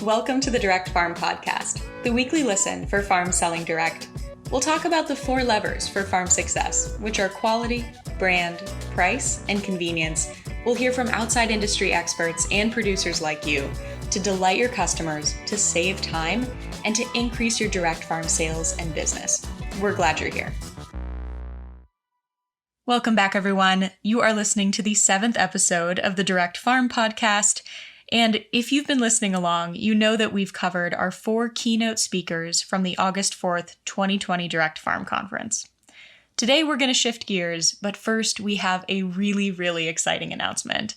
Welcome to the Direct Farm Podcast, the weekly listen for farms selling direct. We'll talk about the 4 levers for farm success, which are quality, brand, price, and convenience. We'll hear from outside industry experts and producers like you to delight your customers, to save time, and to increase your direct farm sales and business. We're glad you're here. Welcome back, everyone. You are listening to the 7th episode of the Direct Farm Podcast. And if you've been listening along, you know that we've covered our 4 keynote speakers from the August 4th, 2020 Direct Farm Conference. Today, we're going to shift gears, but first we have a really exciting announcement.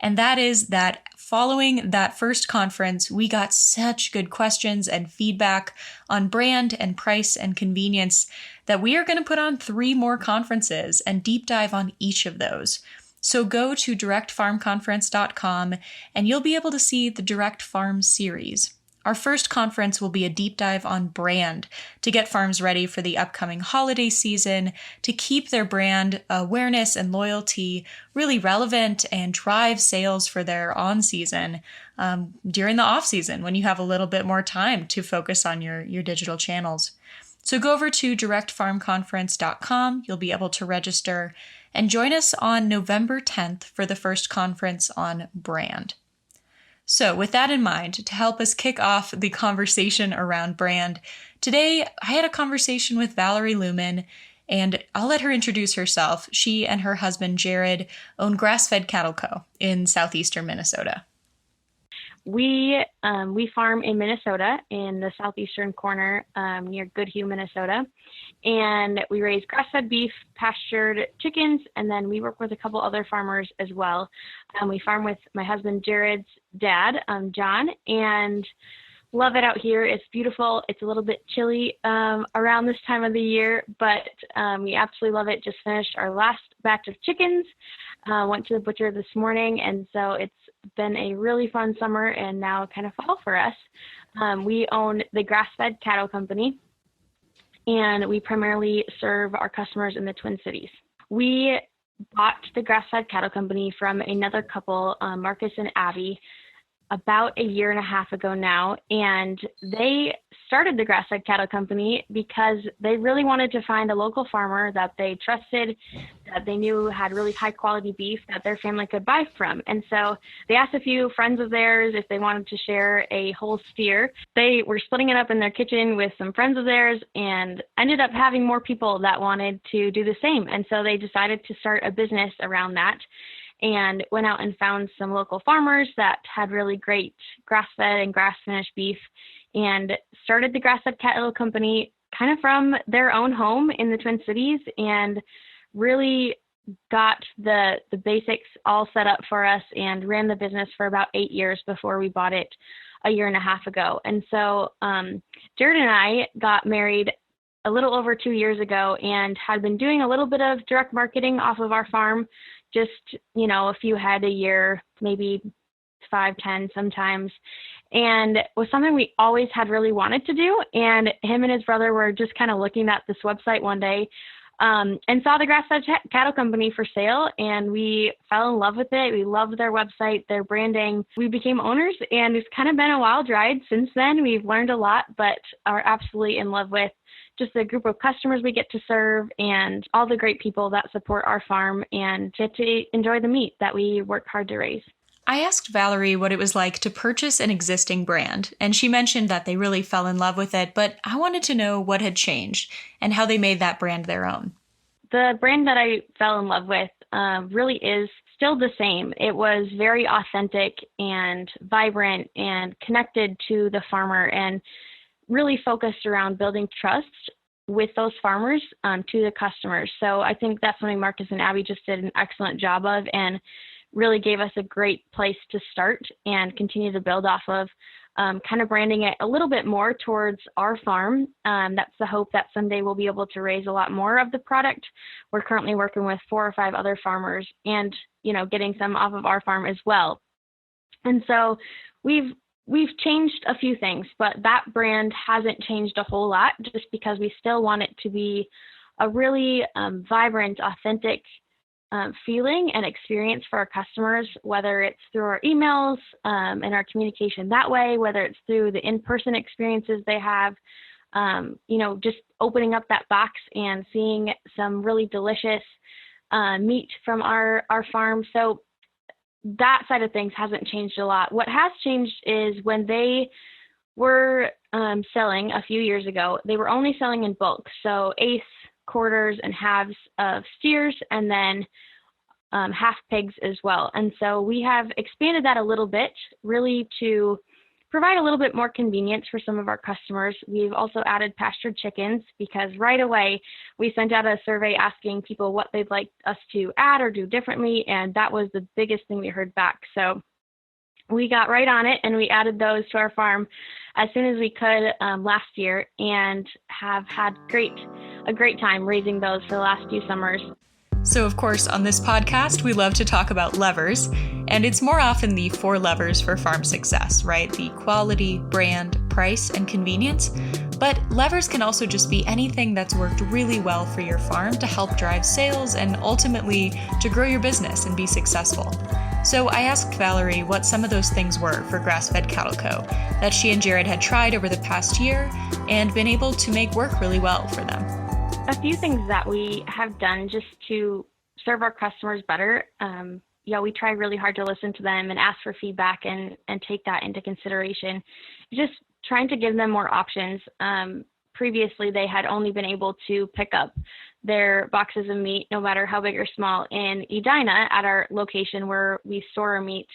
And that is that following that first conference, we got such good questions and feedback on brand and price and convenience that we are going to put on 3 more conferences and deep dive on each of those. So go to directfarmconference.com and you'll be able to see the Direct Farm series. Our first conference will be a deep dive on brand to get farms ready for the upcoming holiday season, to keep their brand awareness and loyalty really relevant and drive sales for their on-season during the off-season when you have a little bit more time to focus on your digital channels. So go over to directfarmconference.com. You'll be able to register and join us on November 10th for the first conference on brand. So with that in mind, to help us kick off the conversation around brand, today I had a conversation with Valerie Luhman, and I'll let her introduce herself. She and her husband, Jared, own Grass-Fed Cattle Co. in southeastern Minnesota. We farm in Minnesota in the southeastern corner near Goodhue, Minnesota, and we raise grass-fed beef, pastured chickens, and then we work with a couple other farmers as well. We farm with my husband Jared's dad, John, and love it out here. It's beautiful. It's a little bit chilly around this time of the year, but we absolutely love it. Just finished our last batch of chickens. Went to the butcher this morning, and so it's been a really fun summer and now kind of fall for us. We own the Grass-Fed Cattle Company, and we primarily serve our customers in the Twin Cities. We bought the Grass-Fed Cattle Company from another couple, Marcus and Abby, about a year and a half ago now, and they started the Grass-Fed Cattle Company because they really wanted to find a local farmer that they trusted, that they knew had really high quality beef that their family could buy from. And so they asked a few friends of theirs if they wanted to share a whole steer. They were splitting it up in their kitchen with some friends of theirs and ended up having more people that wanted to do the same. And so they decided to start a business around that, and went out and found some local farmers that had really great grass-fed and grass-finished beef, and started the Grass-Fed Cattle Company kind of from their own home in the Twin Cities, and really got the basics all set up for us and ran the business for about 8 years before we bought it a year and a half ago. And so Jared and I got married a little over 2 years ago and had been doing a little bit of direct marketing off of our farm, just, a few head a year, maybe 5, 10 sometimes. And it was something we always had really wanted to do. And him and his brother were just kind of looking at this website one day and saw the Grass-Fed Cattle Company for sale. And we fell in love with it. We loved their website, their branding. We became owners, and it's kind of been a wild ride since then. We've learned a lot, but are absolutely in love with just the group of customers we get to serve and all the great people that support our farm and get to enjoy the meat that we work hard to raise. I asked Valerie what it was like to purchase an existing brand, and she mentioned that they really fell in love with it, but I wanted to know what had changed and how they made that brand their own. The brand that I fell in love with really is still the same. It was very authentic and vibrant and connected to the farmer, and really focused around building trust with those farmers to the customers. So I think that's something Marcus and Abby just did an excellent job of, and really gave us a great place to start and continue to build off of, kind of branding it a little bit more towards our farm. That's the hope that someday we'll be able to raise a lot more of the product. We're currently working with 4 or 5 other farmers and, getting some off of our farm as well. And so we've changed a few things, but that brand hasn't changed a whole lot, just because we still want it to be a really vibrant, authentic feeling and experience for our customers, whether it's through our emails and our communication that way, whether it's through the in-person experiences they have, just opening up that box and seeing some really delicious meat from our farm. So that side of things hasn't changed a lot. What has changed is when they were selling a few years ago, they were only selling in bulk. So eighths, quarters, and halves of steers, and then half pigs as well. And so we have expanded that a little bit, really to provide a little bit more convenience for some of our customers. We've also added pastured chickens because right away we sent out a survey asking people what they'd like us to add or do differently, and that was the biggest thing we heard back. So we got right on it and we added those to our farm as soon as we could last year, and have had a great time raising those for the last few summers. So, of course, on this podcast, we love to talk about levers, and it's more often the 4 levers for farm success, right? The quality, brand, price, and convenience. But levers can also just be anything that's worked really well for your farm to help drive sales and ultimately to grow your business and be successful. So I asked Valerie what some of those things were for Grass-Fed Cattle Co. that she and Jared had tried over the past year and been able to make work really well for them. A few things that we have done just to serve our customers better. We try really hard to listen to them and ask for feedback and take that into consideration. Just trying to give them more options. Previously, they had only been able to pick up their boxes of meat, no matter how big or small, in Edina at our location where we store our meat.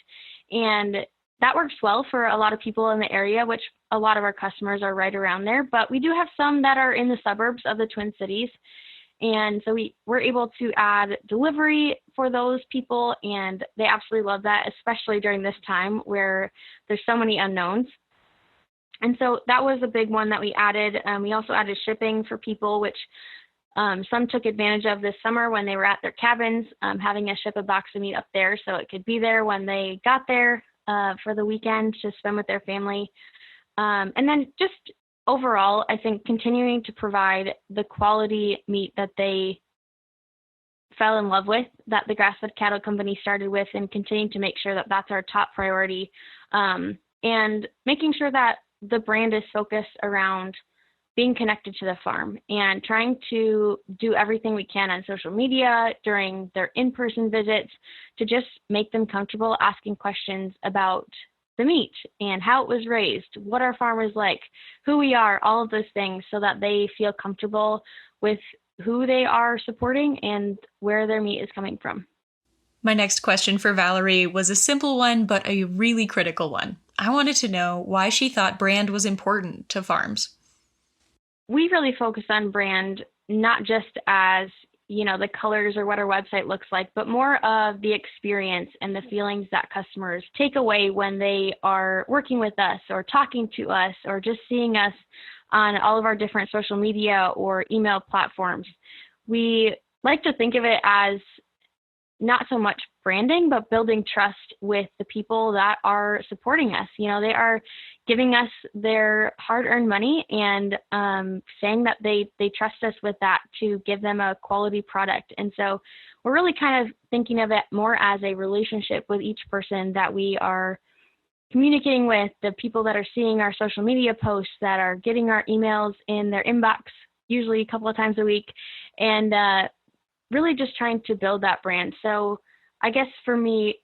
And that works well for a lot of people in the area, which a lot of our customers are right around there. But we do have some that are in the suburbs of the Twin Cities. And so we're able to add delivery for those people, and they absolutely love that, especially during this time where there's so many unknowns. And so that was a big one that we added. We also added shipping for people, which some took advantage of this summer when they were at their cabins, having us ship a box of meat up there so it could be there when they got there for the weekend to spend with their family. And then just overall, I think continuing to provide the quality meat that they fell in love with, that the Grass-Fed Cattle Company started with, and continuing to make sure that that's our top priority, and making sure that the brand is focused around being connected to the farm and trying to do everything we can on social media during their in-person visits to just make them comfortable asking questions about the meat and how it was raised, what our farm is like, who we are, all of those things, so that they feel comfortable with who they are supporting and where their meat is coming from. My next question for Valerie was a simple one, but a really critical one. I wanted to know why she thought brand was important to farms. We really focus on brand, not just as, the colors or what our website looks like, but more of the experience and the feelings that customers take away when they are working with us or talking to us or just seeing us on all of our different social media or email platforms. We like to think of it as not so much branding, but building trust with the people that are supporting us. They are giving us their hard-earned money and saying that they trust us with that to give them a quality product. And so we're really kind of thinking of it more as a relationship with each person that we are communicating with, the people that are seeing our social media posts, that are getting our emails in their inbox, usually a couple of times a week, and really just trying to build that brand. So I guess for me,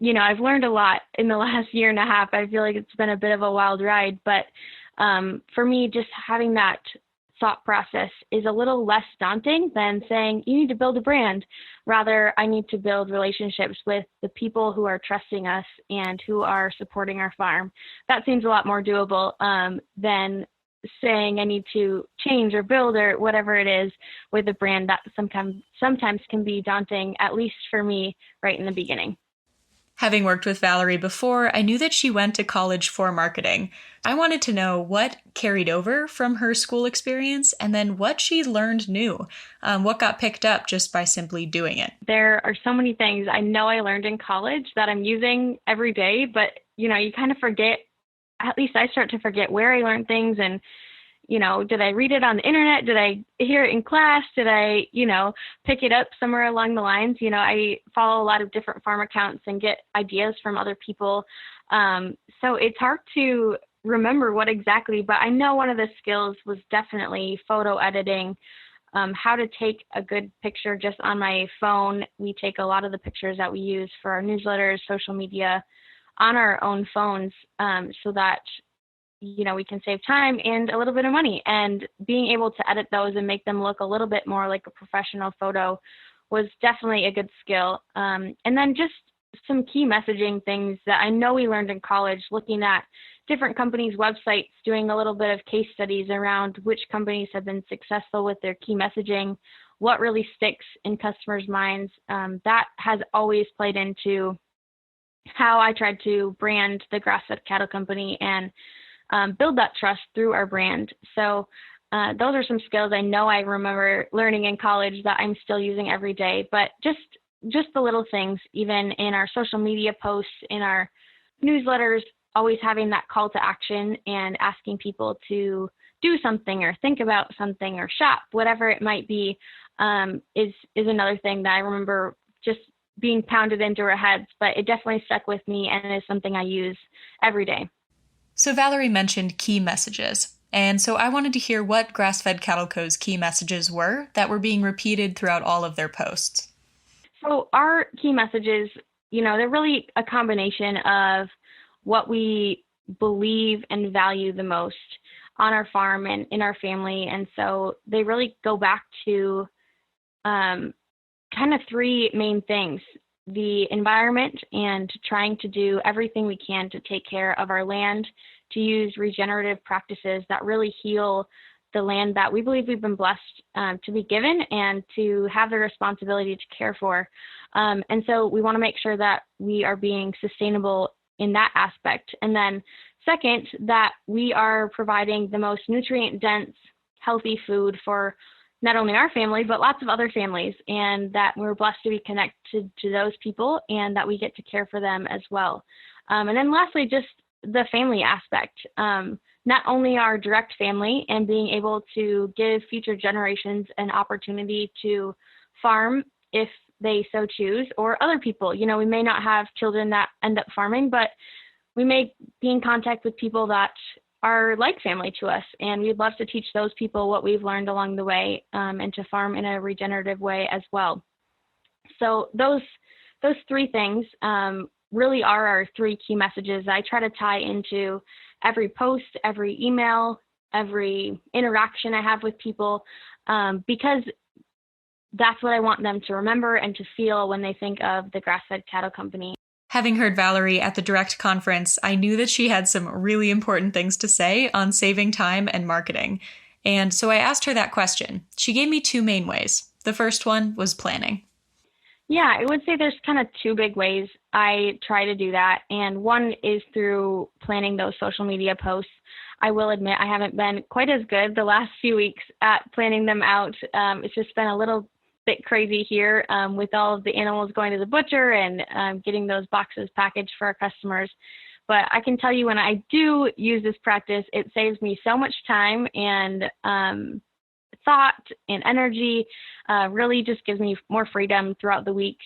I've learned a lot in the last year and a half. I feel like it's been a bit of a wild ride, but for me, just having that thought process is a little less daunting than saying you need to build a brand. Rather, I need to build relationships with the people who are trusting us and who are supporting our farm. That seems a lot more doable than saying I need to change or build or whatever it is with a brand. That sometimes can be daunting, at least for me right in the beginning. Having worked with Valerie before, I knew that she went to college for marketing. I wanted to know what carried over from her school experience and then what she learned new, what got picked up just by simply doing it. There are so many things I know I learned in college that I'm using every day, but you kind of forget. At least I start to forget where I learned things and, did I read it on the internet? Did I hear it in class? Did I, pick it up somewhere along the lines? I follow a lot of different farm accounts and get ideas from other people. So it's hard to remember what exactly, but I know one of the skills was definitely photo editing, how to take a good picture just on my phone. We take a lot of the pictures that we use for our newsletters, social media on our own phones, so that we can save time and a little bit of money, and being able to edit those and make them look a little bit more like a professional photo was definitely a good skill. And then just some key messaging things that I know we learned in college, looking at different companies' websites, doing a little bit of case studies around which companies have been successful with their key messaging, what really sticks in customers' minds. That has always played into how I tried to brand the grass-fed cattle company and build that trust through our brand. So those are some skills I know I remember learning in college that I'm still using every day. But just the little things, even in our social media posts, in our newsletters, always having that call to action and asking people to do something or think about something or shop, whatever it might be, is another thing that I remember just being pounded into our heads. But it definitely stuck with me and is something I use every day. So Valerie mentioned key messages, and so I wanted to hear what Grass-Fed Cattle Co.'s key messages were that were being repeated throughout all of their posts. So our key messages, they're really a combination of what we believe and value the most on our farm and in our family. And so they really go back to kind of three main things: the environment and trying to do everything we can to take care of our land, to use regenerative practices that really heal the land that we believe we've been blessed to be given and to have the responsibility to care for. And so we want to make sure that we are being sustainable in that aspect. And then second, that we are providing the most nutrient-dense, healthy food for not only our family, but lots of other families, and that we're blessed to be connected to those people and that we get to care for them as well. And then lastly, just the family aspect, not only our direct family and being able to give future generations an opportunity to farm if they so choose, or other people. We may not have children that end up farming, but we may be in contact with people that are like family to us, and we'd love to teach those people what we've learned along the way, and to farm in a regenerative way as well. So those three things really are our three key messages I try to tie into every post, every email, every interaction I have with people, because that's what I want them to remember and to feel when they think of the Grass-Fed Cattle Company. Having heard Valerie at the Direct conference, I knew that she had some really important things to say on saving time and marketing. And so I asked her that question. She gave me two main ways. The first one was planning. Yeah, I would say there's kind of two big ways I try to do that. And one is through planning those social media posts. I will admit I haven't been quite as good the last few weeks at planning them out. It's just been a little bit crazy here with all of the animals going to the butcher and getting those boxes packaged for our customers. But I can tell you, when I do use this practice, it saves me so much time and thought and energy, really just gives me more freedom throughout the week.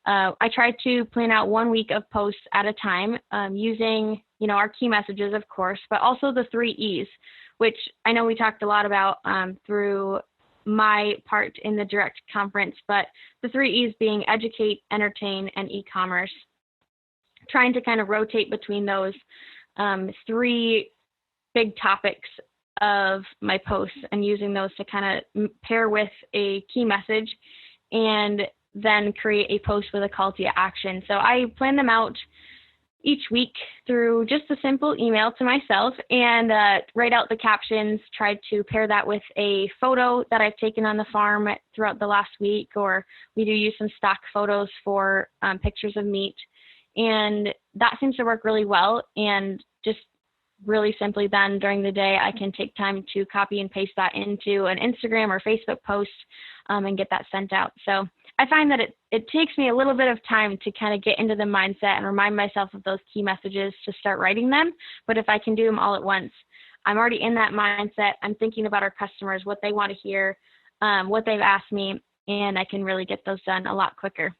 I try to plan out 1 week of posts at a time, using, our key messages, of course, but also the 3 E's, which I know we talked a lot about through my part in the Direct conference, but the 3 E's being educate, entertain, and e-commerce. Trying to kind of rotate between those 3 big topics of my posts and using those to kind of pair with a key message and then create a post with a call to action. So I plan them out each week through just a simple email to myself and write out the captions, try to pair that with a photo that I've taken on the farm throughout the last week, or we do use some stock photos for pictures of meat. And that seems to work really well. And just really simply then during the day, I can take time to copy and paste that into an Instagram or Facebook post and get that sent out. So I find that it takes me a little bit of time to kind of get into the mindset and remind myself of those key messages to start writing them. But if I can do them all at once, I'm already in that mindset. I'm thinking about our customers, what they want to hear, what they've asked me, and I can really get those done a lot quicker.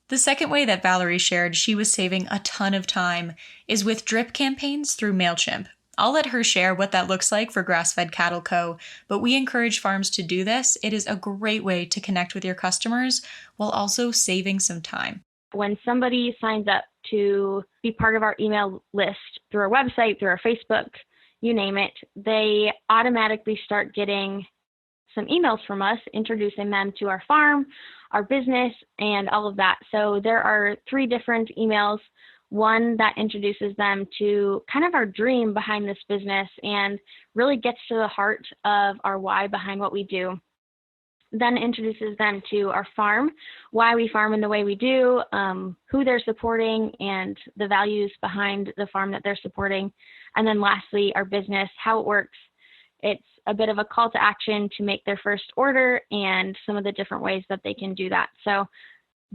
The second way that Valerie shared she was saving a ton of time is with drip campaigns through Mailchimp. I'll let her share what that looks like for Grass-Fed Cattle Co., but we encourage farms to do this. It is a great way to connect with your customers while also saving some time. When somebody signs up to be part of our email list through our website, through our Facebook, you name it, they automatically start getting some emails from us introducing them to our farm, our business, and all of that. So there are 3 different emails. One that introduces them to kind of our dream behind this business and really gets to the heart of our why behind what we do. Then introduces them to our farm, why we farm in the way we do, who they're supporting, and the values behind the farm that they're supporting. And then lastly, our business, how it works. It's a bit of a call to action to make their first order and some of the different ways that they can do that. So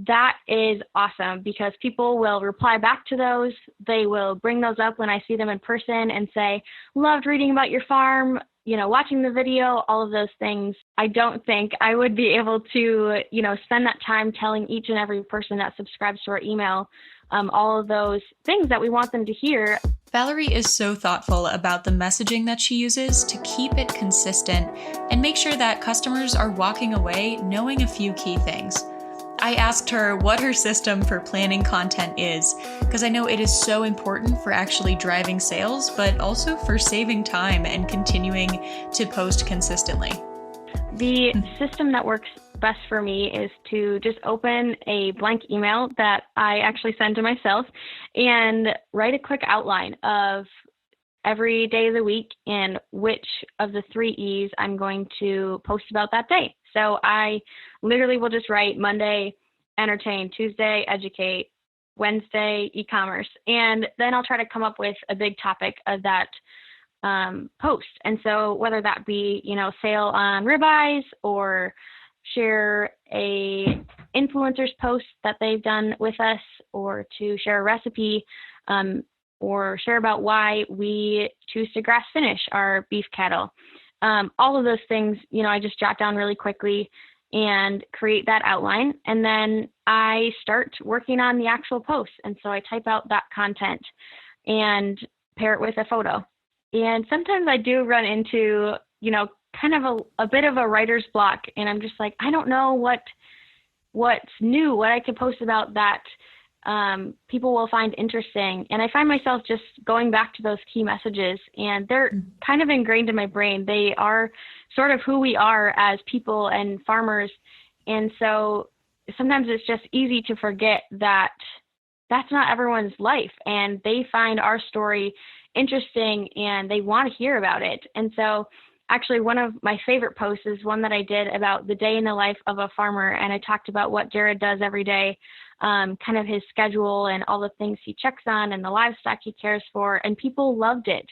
that is awesome because people will reply back to those. They will bring those up when I see them in person and say, loved reading about your farm, watching the video, all of those things. I don't think I would be able to, spend that time telling each and every person that subscribes to our email all of those things that we want them to hear. Valerie is so thoughtful about the messaging that she uses to keep it consistent and make sure that customers are walking away knowing a few key things. I asked her what her system for planning content is, because I know it is so important for actually driving sales, but also for saving time and continuing to post consistently. The system that works best for me is to just open a blank email that I actually send to myself and write a quick outline of every day of the week and which of the 3 E's I'm going to post about that day. So I literally will just write Monday, entertain, Tuesday, educate, Wednesday, e-commerce, and then I'll try to come up with a big topic of that post. And so whether that be, sale on ribeyes or share a influencer's post that they've done with us, or to share a recipe, or share about why we choose to grass finish our beef cattle. All of those things, I just jot down really quickly and create that outline. And then I start working on the actual post. And so I type out that content and pair it with a photo. And sometimes I do run into, kind of a bit of a writer's block. And I'm just like, I don't know what's new, what I could post about that people will find interesting. And I find myself just going back to those key messages, and they're kind of ingrained in my brain. They are sort of who we are as people and farmers. And so sometimes it's just easy to forget that that's not everyone's life, and they find our story interesting and they want to hear about it. And so actually one of my favorite posts is one that I did about the day in the life of a farmer. And I talked about what Jared does every day, kind of his schedule and all the things he checks on and the livestock he cares for, and people loved it.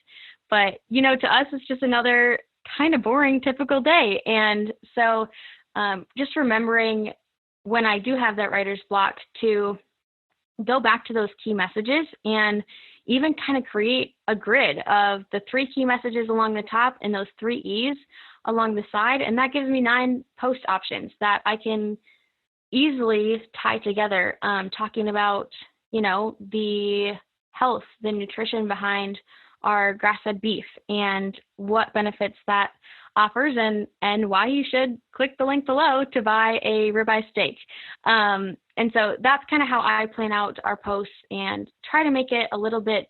But, to us, it's just another kind of boring, typical day. And so just remembering when I do have that writer's block to go back to those key messages and even kind of create a grid of the 3 key messages along the top and those 3 E's along the side. And that gives me 9 post options that I can easily tie together, talking about, the health, the nutrition behind our grass-fed beef and what benefits that offers, and why you should click the link below to buy a ribeye steak. And so that's kind of how I plan out our posts and try to make it a little bit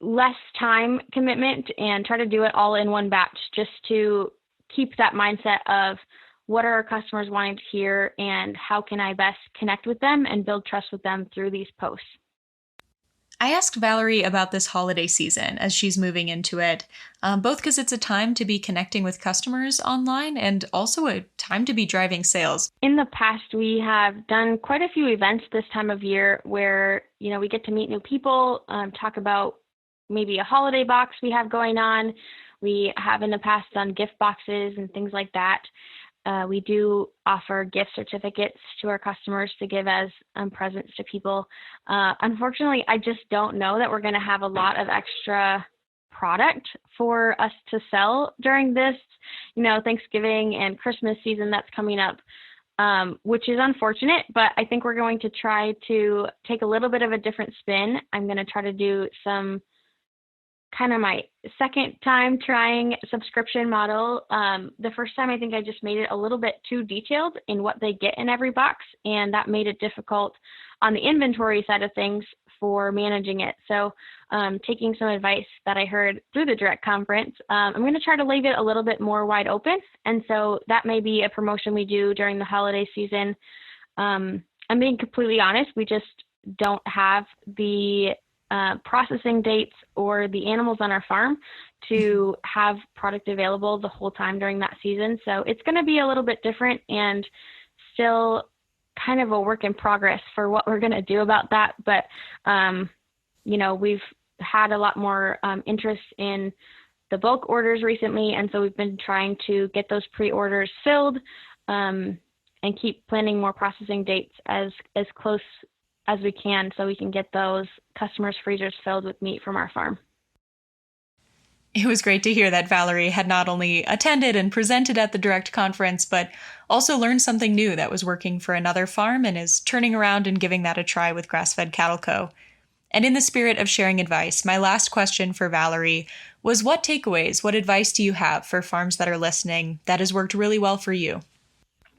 less time commitment and try to do it all in one batch, just to keep that mindset of what are our customers wanting to hear and how can I best connect with them and build trust with them through these posts. I asked Valerie about this holiday season as she's moving into it, both because it's a time to be connecting with customers online and also a time to be driving sales. In the past, we have done quite a few events this time of year where, we get to meet new people, talk about maybe a holiday box we have going on. We have in the past done gift boxes and things like that. we do offer gift certificates to our customers to give as presents to people. Unfortunately, I just don't know that we're going to have a lot of extra product for us to sell during this, Thanksgiving and Christmas season that's coming up, which is unfortunate, but I think we're going to try to take a little bit of a different spin. I'm going to try to do some kind of my second time trying subscription model. The first time, I think I just made it a little bit too detailed in what they get in every box, and that made it difficult on the inventory side of things for managing it. So taking some advice that I heard through the direct conference, I'm going to try to leave it a little bit more wide open. And so that may be a promotion we do during the holiday season. I'm being completely honest, we just don't have the processing dates or the animals on our farm to have product available the whole time during that season. So it's going to be a little bit different and still kind of a work in progress for what we're going to do about that. But, we've had a lot more interest in the bulk orders recently. And so we've been trying to get those pre-orders filled and keep planning more processing dates as close as we can so we can get those customers' freezers filled with meat from our farm. It was great to hear that Valerie had not only attended and presented at the direct conference, but also learned something new that was working for another farm and is turning around and giving that a try with Grass-Fed Cattle Co. And in the spirit of sharing advice, my last question for Valerie was, what takeaways, what advice do you have for farms that are listening that has worked really well for you?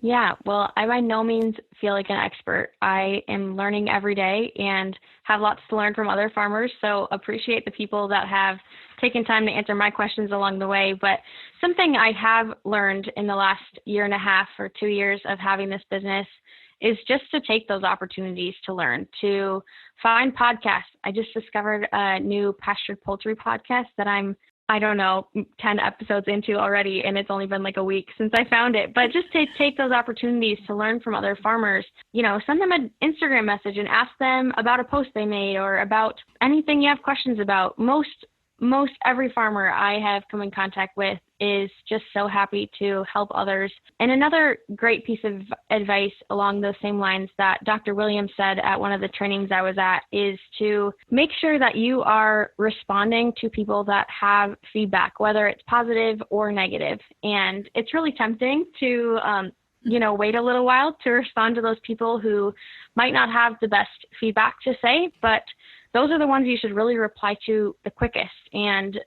Yeah, well, I by no means feel like an expert. I am learning every day and have lots to learn from other farmers. So appreciate the people that have taken time to answer my questions along the way. But something I have learned in the last year and a half or 2 years of having this business is just to take those opportunities to learn, to find podcasts. I just discovered a new pastured poultry podcast that I'm 10 episodes into already, and it's only been like a week since I found it. But just to take those opportunities to learn from other farmers, send them an Instagram message and ask them about a post they made or about anything you have questions about. Most every farmer I have come in contact with is just so happy to help others. And another great piece of advice along those same lines that Dr. Williams said at one of the trainings I was at is to make sure that you are responding to people that have feedback, whether it's positive or negative. And it's really tempting to wait a little while to respond to those people who might not have the best feedback to say, but those are the ones you should really reply to the quickest, and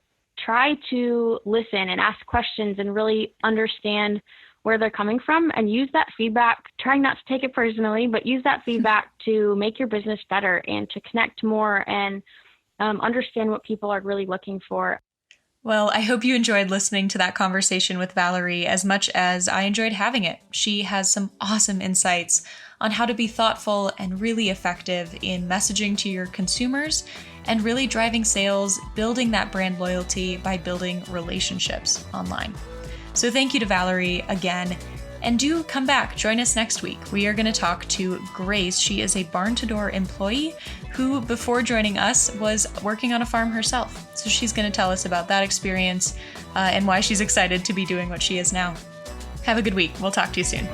try to listen and ask questions and really understand where they're coming from and use that feedback, trying not to take it personally, but use that feedback to make your business better and to connect more and understand what people are really looking for. Well, I hope you enjoyed listening to that conversation with Valerie as much as I enjoyed having it. She has some awesome insights on how to be thoughtful and really effective in messaging to your consumers and really driving sales, building that brand loyalty by building relationships online. So thank you to Valerie again. And do come back, join us next week. We are going to talk to Grace. She is a barn-to-door employee who, before joining us, was working on a farm herself. So she's going to tell us about that experience and why she's excited to be doing what she is now. Have a good week. We'll talk to you soon.